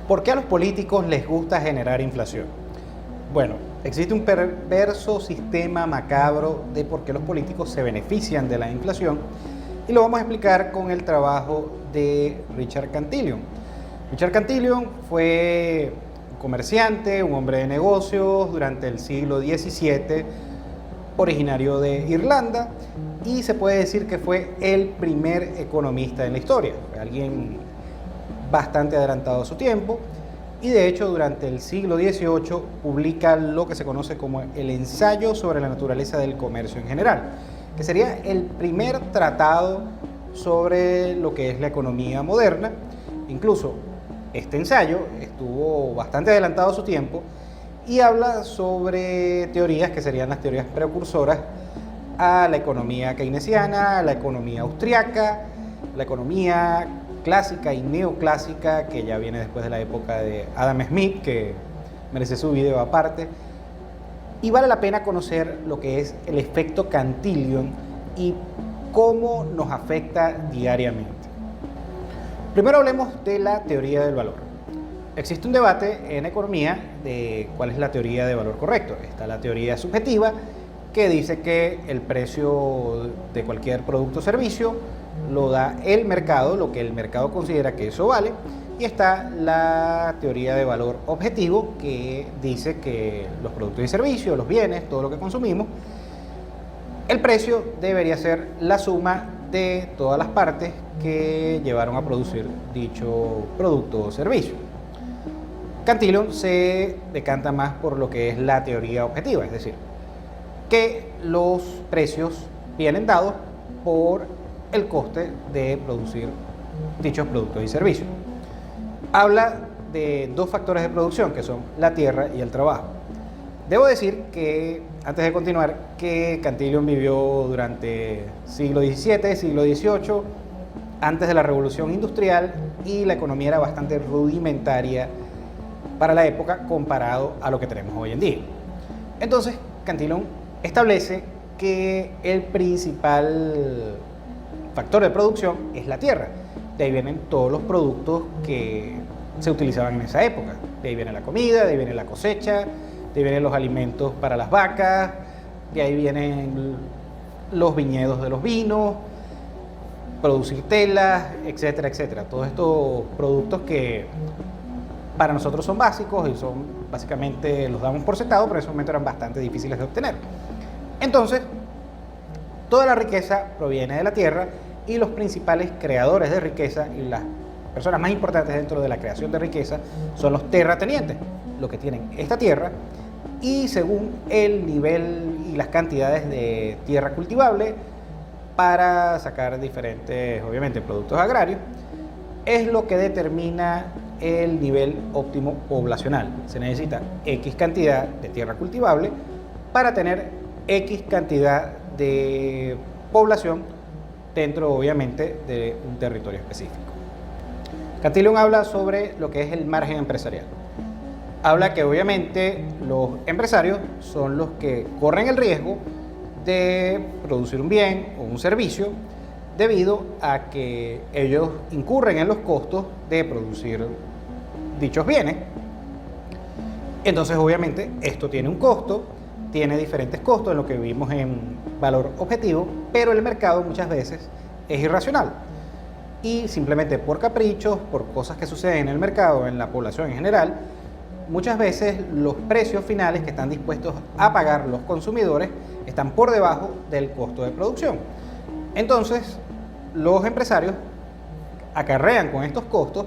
¿Por qué a los políticos les gusta generar inflación? Bueno, existe un perverso sistema macabro de por qué los políticos se benefician de la inflación y lo vamos a explicar con el trabajo de Richard Cantillon. Richard Cantillon fue un comerciante, un hombre de negocios durante el siglo XVII, originario de Irlanda, y se puede decir que fue el primer economista en la historia. Fue alguien bastante adelantado a su tiempo, y de hecho durante el siglo XVIII publica lo que se conoce como el Ensayo sobre la naturaleza del comercio en general, que sería el primer tratado sobre lo que es la economía moderna. Incluso este ensayo estuvo bastante adelantado a su tiempo y habla sobre teorías que serían las teorías precursoras a la economía keynesiana, a la economía austriaca, la economía clásica y neoclásica, que ya viene después de la época de Adam Smith, que merece su video aparte. Y vale la pena conocer lo que es el efecto Cantillon y cómo nos afecta diariamente. Primero hablemos de la teoría del valor. Existe un debate en economía de cuál es la teoría de valor correcto. Está la teoría subjetiva, que dice que el precio de cualquier producto o servicio lo da el mercado, lo que el mercado considera que eso vale. Y está la teoría de valor objetivo, que dice que los productos y servicios, los bienes, todo lo que consumimos, el precio debería ser la suma de todas las partes que llevaron a producir dicho producto o servicio. Cantillon se decanta más por lo que es la teoría objetiva, es decir, que los precios vienen dados por el coste de producir dichos productos y servicios. Habla de dos factores de producción, que son la tierra y el trabajo. Debo decir que, antes de continuar, que Cantillon vivió durante siglo XVII, siglo XVIII, antes de la Revolución Industrial, y la economía era bastante rudimentaria para la época comparado a lo que tenemos hoy en día. Entonces, Cantillon establece que el principal factor de producción es la tierra. De ahí vienen todos los productos que se utilizaban en esa época. De ahí viene la comida, de ahí viene la cosecha, de ahí vienen los alimentos para las vacas, de ahí vienen los viñedos de los vinos, producir telas, etcétera, etcétera. Todos estos productos que para nosotros son básicos y son básicamente los damos por sentado, pero en ese momento eran bastante difíciles de obtener. Entonces, toda la riqueza proviene de la tierra y los principales creadores de riqueza y las personas más importantes dentro de la creación de riqueza son los terratenientes, los que tienen esta tierra, y según el nivel y las cantidades de tierra cultivable para sacar diferentes, obviamente, productos agrarios, es lo que determina el nivel óptimo poblacional. Se necesita X cantidad de tierra cultivable para tener X cantidad de población dentro, obviamente, de un territorio específico. Cantillon habla sobre lo que es el margen empresarial. Habla que obviamente los empresarios son los que corren el riesgo de producir un bien o un servicio debido a que ellos incurren en los costos de producir dichos bienes. Entonces, obviamente, esto tiene un costo, tiene diferentes costos en lo que vivimos en valor objetivo, pero el mercado muchas veces es irracional. Y simplemente por caprichos, por cosas que suceden en el mercado, en la población en general, muchas veces los precios finales que están dispuestos a pagar los consumidores están por debajo del costo de producción. Entonces, los empresarios acarrean con estos costos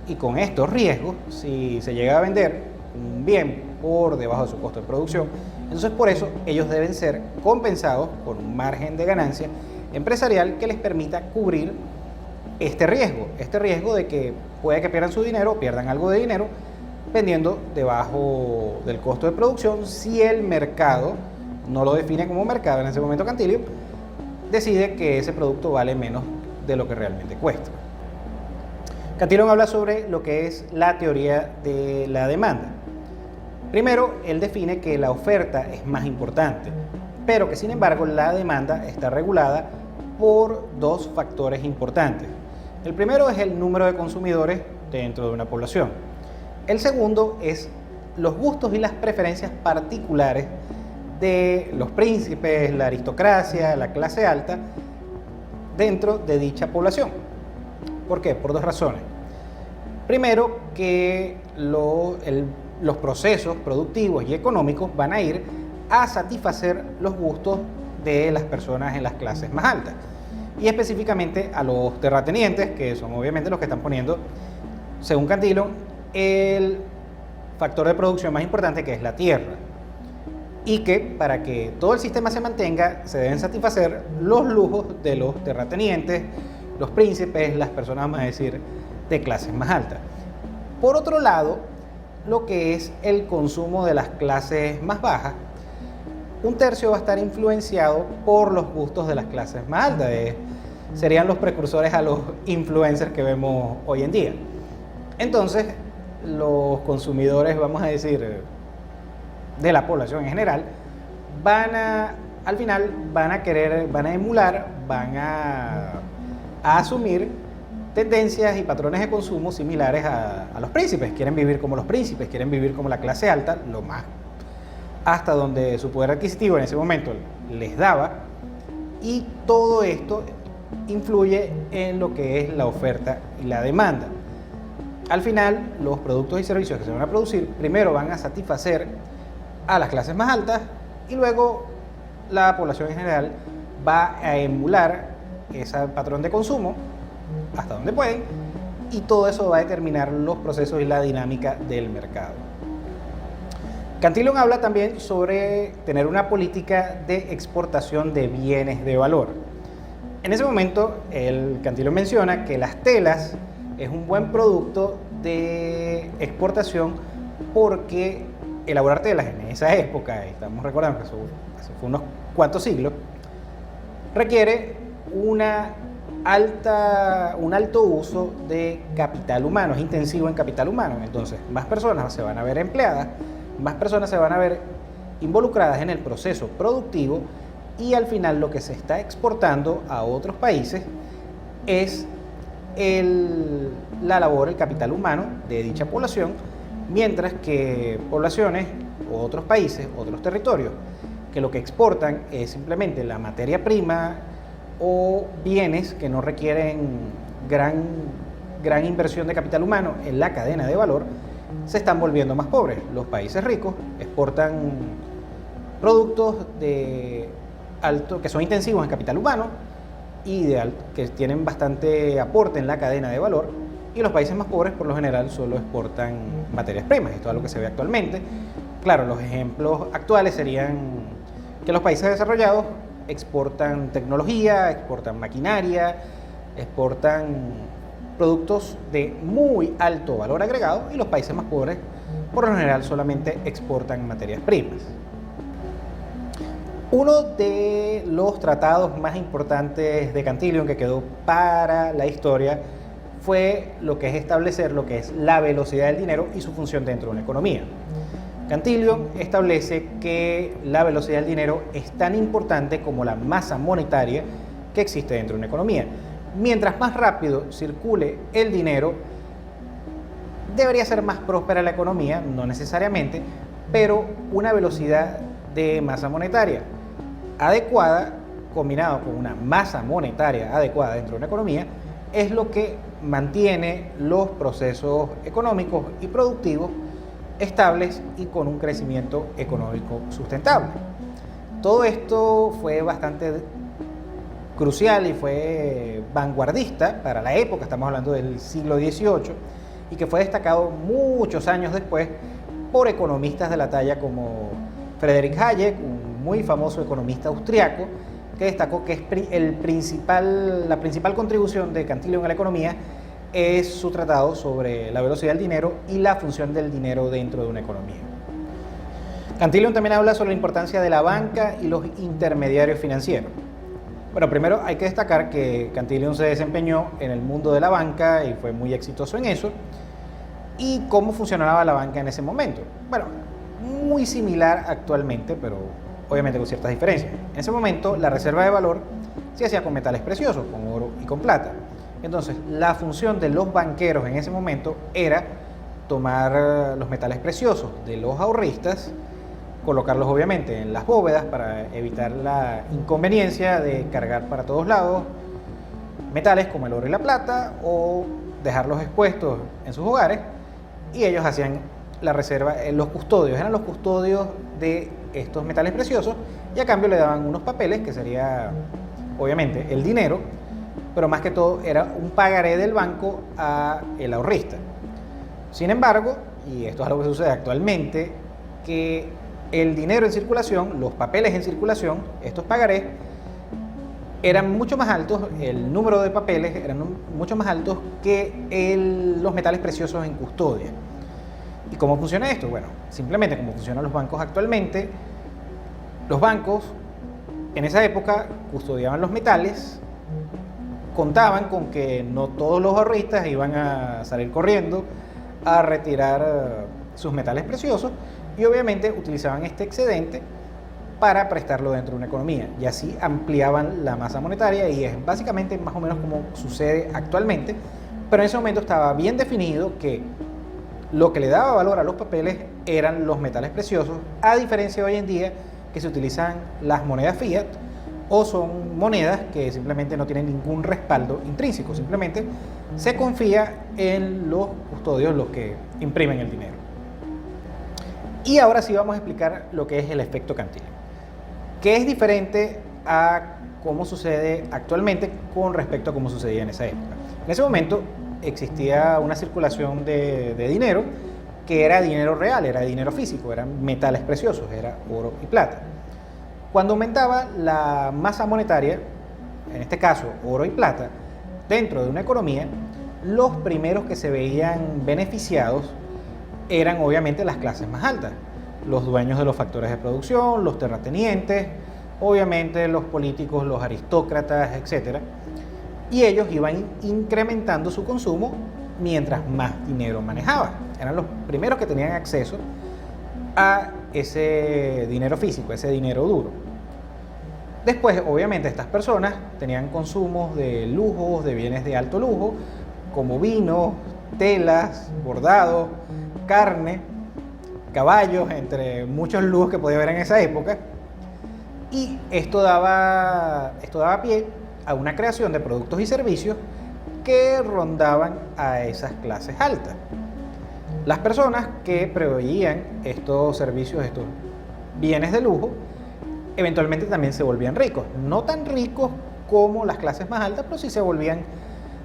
y con estos riesgos. Si se llega a vender un bien por debajo de su costo de producción, entonces por eso ellos deben ser compensados por un margen de ganancia empresarial que les permita cubrir este riesgo de que puede que pierdan su dinero, pierdan algo de dinero vendiendo debajo del costo de producción, si el mercado no lo define como mercado en ese momento. Cantillon decide que ese producto vale menos de lo que realmente cuesta. Cantillon habla sobre lo que es la teoría de la demanda. Primero, él define que la oferta es más importante, pero que sin embargo la demanda está regulada por dos factores importantes. El primero es el número de consumidores dentro de una población. El segundo es los gustos y las preferencias particulares de los príncipes, la aristocracia, la clase alta dentro de dicha población. ¿Por qué? Por dos razones. Primero, que los procesos productivos y económicos van a ir a satisfacer los gustos de las personas en las clases más altas, y específicamente a los terratenientes, que son obviamente los que están poniendo, según Cantillon, el factor de producción más importante, que es la tierra, y que para que todo el sistema se mantenga se deben satisfacer los lujos de los terratenientes, los príncipes, las personas, vamos a decir, de clases más altas. Por otro lado, lo que es el consumo de las clases más bajas, un tercio va a estar influenciado por los gustos de las clases más altas. Serían los precursores a los influencers que vemos hoy en día. Entonces, los consumidores, vamos a decir, de la población en general, al final van a emular, van a asumir tendencias y patrones de consumo similares a los príncipes. Quieren vivir como los príncipes, quieren vivir como la clase alta, lo más hasta donde su poder adquisitivo en ese momento les daba, y todo esto influye en lo que es la oferta y la demanda. Al final, los productos y servicios que se van a producir primero van a satisfacer a las clases más altas, y luego la población en general va a emular ese patrón de consumo hasta donde pueden, y todo eso va a determinar los procesos y la dinámica del mercado. Cantillon habla también sobre tener una política de exportación de bienes de valor. En ese momento, Cantillon menciona que las telas es un buen producto de exportación, porque elaborar telas en esa época, estamos recordando que eso fue unos cuantos siglos, requiere un alto uso de capital humano, es intensivo en capital humano. Entonces, más personas se van a ver empleadas, más personas se van a ver involucradas en el proceso productivo, y al final lo que se está exportando a otros países es la labor, el capital humano de dicha población, mientras que poblaciones o otros países, otros territorios, que lo que exportan es simplemente la materia prima o bienes que no requieren gran inversión de capital humano en la cadena de valor, se están volviendo más pobres. Los países ricos exportan productos que son intensivos en capital humano y que tienen bastante aporte en la cadena de valor, y los países más pobres por lo general solo exportan materias primas. Esto es algo que se ve actualmente. Claro, los ejemplos actuales serían que los países desarrollados exportan tecnología, exportan maquinaria, exportan productos de muy alto valor agregado, y los países más pobres por lo general solamente exportan materias primas. Uno de los tratados más importantes de Cantillon, que quedó para la historia, fue lo que es establecer lo que es la velocidad del dinero y su función dentro de una economía. Cantillon establece que la velocidad del dinero es tan importante como la masa monetaria que existe dentro de una economía. Mientras más rápido circule el dinero, debería ser más próspera la economía, no necesariamente, pero una velocidad de masa monetaria adecuada, combinado con una masa monetaria adecuada dentro de una economía, es lo que mantiene los procesos económicos y productivos estables y con un crecimiento económico sustentable. Todo esto fue bastante crucial y fue vanguardista para la época, estamos hablando del siglo XVIII, y que fue destacado muchos años después por economistas de la talla como Friedrich Hayek, un muy famoso economista austriaco, que destacó que la principal contribución de Cantillon a la economía es su tratado sobre la velocidad del dinero y la función del dinero dentro de una economía. Cantillon también habla sobre la importancia de la banca y los intermediarios financieros. Bueno, primero hay que destacar que Cantillon se desempeñó en el mundo de la banca y fue muy exitoso en eso. ¿Y cómo funcionaba la banca en ese momento? Bueno, muy similar actualmente, pero obviamente con ciertas diferencias. En ese momento la reserva de valor se hacía con metales preciosos, con oro y con plata. Entonces, la función de los banqueros en ese momento era tomar los metales preciosos de los ahorristas, colocarlos obviamente en las bóvedas para evitar la inconveniencia de cargar para todos lados metales como el oro y la plata, o dejarlos expuestos en sus hogares, y ellos hacían la reserva, los custodios, eran los custodios de estos metales preciosos, y a cambio le daban unos papeles que sería obviamente el dinero, pero más que todo era un pagaré del banco a el ahorrista. Sin embargo, y esto es algo que sucede actualmente, que el dinero en circulación, los papeles en circulación, estos pagarés, eran mucho más altos, el número de papeles eran mucho más altos que los metales preciosos en custodia. ¿Y cómo funciona esto? Bueno, simplemente como funcionan los bancos actualmente, los bancos en esa época custodiaban los metales, contaban con que no todos los ahorristas iban a salir corriendo a retirar sus metales preciosos, y obviamente utilizaban este excedente para prestarlo dentro de una economía, y así ampliaban la masa monetaria, y es básicamente más o menos como sucede actualmente, pero en ese momento estaba bien definido que lo que le daba valor a los papeles eran los metales preciosos, a diferencia de hoy en día que se utilizan las monedas fiat, o son monedas que simplemente no tienen ningún respaldo intrínseco, simplemente se confía en los custodios, los que imprimen el dinero. Y ahora sí vamos a explicar lo que es el efecto Cantillon, que es diferente a cómo sucede actualmente con respecto a cómo sucedía en esa época. En ese momento existía una circulación de dinero que era dinero real, era dinero físico, eran metales preciosos, era oro y plata. Cuando aumentaba la masa monetaria, en este caso oro y plata, dentro de una economía, los primeros que se veían beneficiados eran obviamente las clases más altas, los dueños de los factores de producción, los terratenientes, obviamente los políticos, los aristócratas, etc. Y ellos iban incrementando su consumo mientras más dinero manejaban. Eran los primeros que tenían acceso a ese dinero físico, ese dinero duro. Después, obviamente, estas personas tenían consumos de lujos, de bienes de alto lujo, como vino, telas, bordados, carne, caballos, entre muchos lujos que podía haber en esa época. Y esto daba pie a una creación de productos y servicios que rondaban a esas clases altas. Las personas que proveían estos servicios, estos bienes de lujo, eventualmente también se volvían ricos. No tan ricos como las clases más altas, pero sí se volvían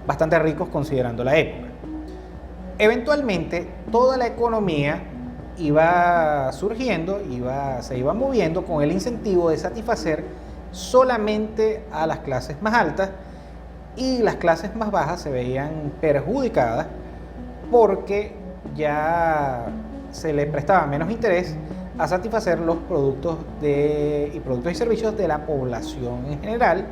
bastante ricos considerando la época. Eventualmente, toda la economía iba surgiendo, se iba moviendo con el incentivo de satisfacer solamente a las clases más altas, y las clases más bajas se veían perjudicadas porque ya se le prestaba menos interés a satisfacer los productos y servicios de la población en general,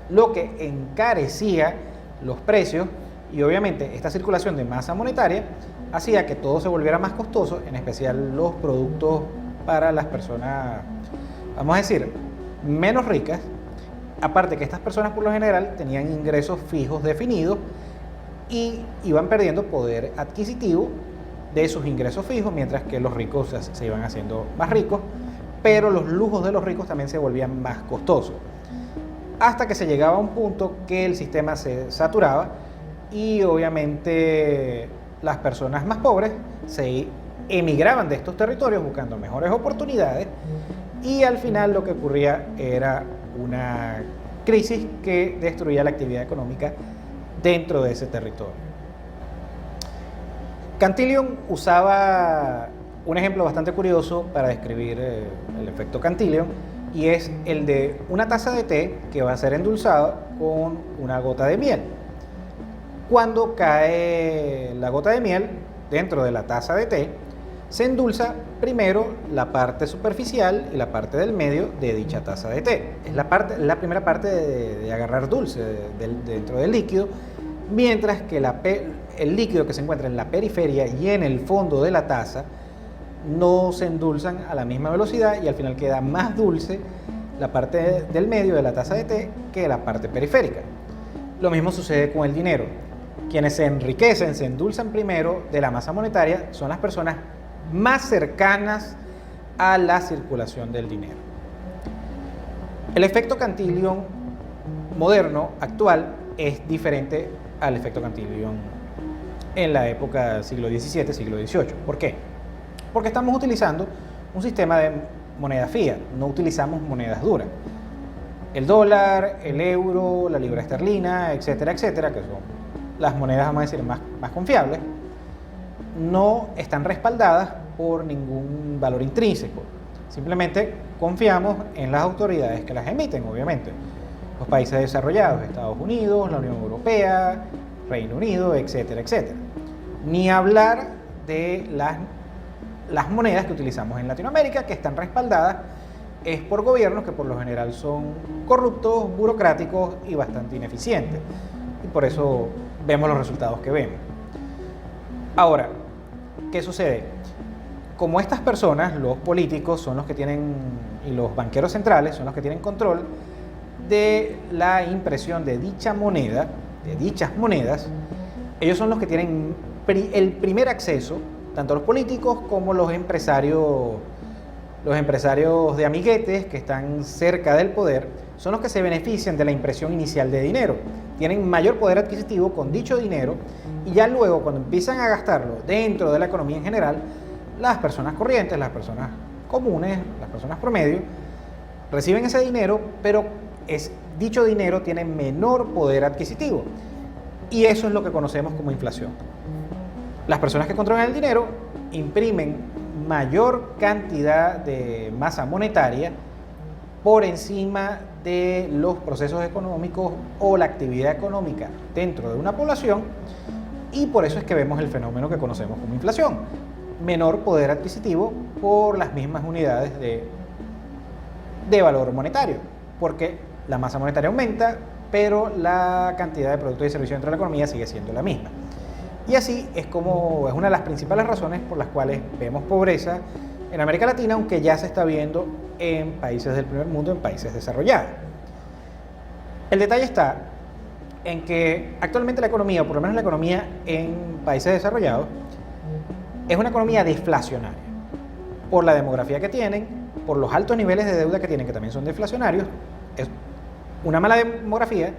lo que encarecía los precios, y obviamente esta circulación de masa monetaria hacía que todo se volviera más costoso, en especial los productos para las personas, vamos a decir, menos ricas. Aparte que estas personas por lo general tenían ingresos fijos definidos y iban perdiendo poder adquisitivo de sus ingresos fijos, mientras que los ricos se iban haciendo más ricos, pero los lujos de los ricos también se volvían más costosos. Hasta que se llegaba a un punto que el sistema se saturaba y obviamente las personas más pobres se emigraban de estos territorios buscando mejores oportunidades, y al final lo que ocurría era una crisis que destruía la actividad económica dentro de ese territorio. Cantillon usaba un ejemplo bastante curioso para describir el efecto Cantillon, y es el de una taza de té que va a ser endulzada con una gota de miel. Cuando cae la gota de miel dentro de la taza de té, se endulza primero la parte superficial y la parte del medio de dicha taza de té. Es la primera parte de agarrar dulce dentro del líquido, mientras que el líquido que se encuentra en la periferia y en el fondo de la taza no se endulzan a la misma velocidad, y al final queda más dulce la parte del medio de la taza de té que la parte periférica. Lo mismo sucede con el dinero. Quienes se enriquecen, se endulzan primero de la masa monetaria son las personas más cercanas a la circulación del dinero. El efecto Cantillon moderno, actual, es diferente al efecto Cantillon en la época del siglo XVII, siglo XVIII. ¿Por qué? Porque estamos utilizando un sistema de moneda fiat, no utilizamos monedas duras. El dólar, el euro, la libra esterlina, etcétera, etcétera, que son las monedas, vamos a decir, más confiables, no están respaldadas por ningún valor intrínseco. Simplemente confiamos en las autoridades que las emiten, obviamente. Los países desarrollados, Estados Unidos, la Unión Europea, Reino Unido, etcétera, etcétera. Ni hablar de las monedas que utilizamos en Latinoamérica, que están respaldadas es por gobiernos que por lo general son corruptos, burocráticos y bastante ineficientes. Y por eso vemos los resultados que vemos. Ahora, ¿qué sucede? Como estas personas, los políticos, son los que tienen, y los banqueros centrales son los que tienen control de la impresión de dicha moneda, de dichas monedas, ellos son los que tienen el primer acceso, tanto los políticos como los empresarios de amiguetes que están cerca del poder, son los que se benefician de la impresión inicial de dinero. Tienen mayor poder adquisitivo con dicho dinero y ya luego, cuando empiezan a gastarlo dentro de la economía en general, las personas corrientes, las personas comunes, las personas promedio, reciben ese dinero, pero dicho dinero tiene menor poder adquisitivo. Y eso es lo que conocemos como inflación. Las personas que controlan el dinero imprimen mayor cantidad de masa monetaria por encima de los procesos económicos o la actividad económica dentro de una población, y por eso es que vemos el fenómeno que conocemos como inflación. Menor poder adquisitivo por las mismas unidades de valor monetario, porque la masa monetaria aumenta, pero la cantidad de productos y servicios dentro de la economía sigue siendo la misma. Y así es una de las principales razones por las cuales vemos pobreza en América Latina, aunque ya se está viendo en países del primer mundo, en países desarrollados. El detalle está en que actualmente la economía, o por lo menos la economía en países desarrollados, es una economía deflacionaria, por la demografía que tienen, por los altos niveles de deuda que tienen, que también son deflacionarios. Es una mala demografía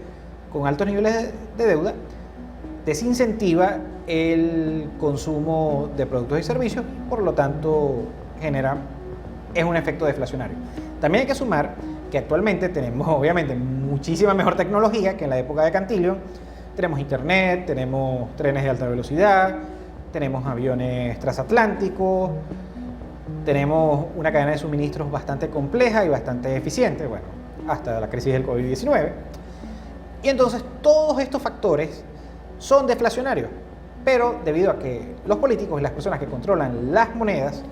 con altos niveles de deuda desincentiva el consumo de productos y servicios, por lo tanto es un efecto deflacionario. También hay que sumar que actualmente tenemos obviamente muchísima mejor tecnología que en la época de Cantillon. Tenemos internet, tenemos trenes de alta velocidad, tenemos aviones transatlánticos, tenemos una cadena de suministros bastante compleja y bastante eficiente, bueno, hasta la crisis del COVID-19. Y entonces todos estos factores son deflacionarios, pero debido a que los políticos y las personas que controlan las monedas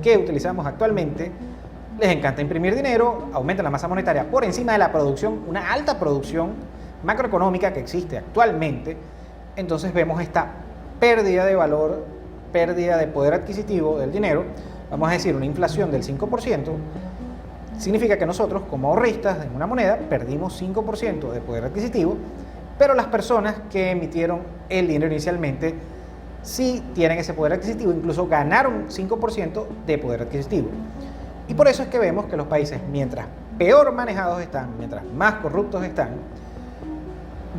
que utilizamos actualmente les encanta imprimir dinero, aumentan la masa monetaria por encima de la producción, una alta producción macroeconómica que existe actualmente. Entonces vemos esta pérdida de valor, pérdida de poder adquisitivo del dinero. Vamos a decir, una inflación del 5%, significa que nosotros, como ahorristas en una moneda, perdimos 5% de poder adquisitivo, pero las personas que emitieron el dinero inicialmente sí tienen ese poder adquisitivo, incluso ganaron 5% de poder adquisitivo. Y por eso es que vemos que los países, mientras peor manejados están, mientras más corruptos están,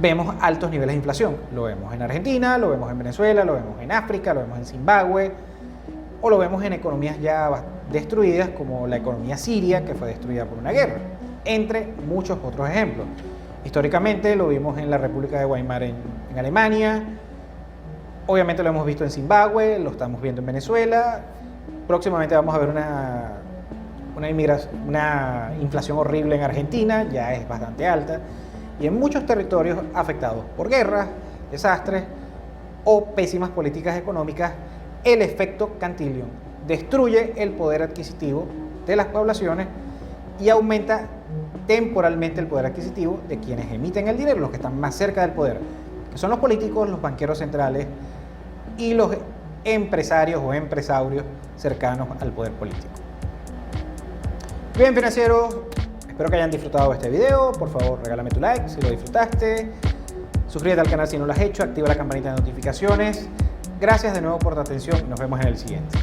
vemos altos niveles de inflación. Lo vemos en Argentina, lo vemos en Venezuela, lo vemos en África, lo vemos en Zimbabue, o lo vemos en economías ya destruidas como la economía siria, que fue destruida por una guerra, entre muchos otros ejemplos. Históricamente lo vimos en la República de Weimar en Alemania, obviamente lo hemos visto en Zimbabue, lo estamos viendo en Venezuela, próximamente vamos a ver una inflación horrible en Argentina, ya es bastante alta, y en muchos territorios afectados por guerras, desastres o pésimas políticas económicas. El efecto Cantillon destruye el poder adquisitivo de las poblaciones y aumenta temporalmente el poder adquisitivo de quienes emiten el dinero, los que están más cerca del poder, que son los políticos, los banqueros centrales y los empresarios o empresarios cercanos al poder político. Bien, financieros, espero que hayan disfrutado de este video. Por favor, regálame tu like si lo disfrutaste. Suscríbete al canal si no lo has hecho, activa la campanita de notificaciones. Gracias de nuevo por tu atención y nos vemos en el siguiente.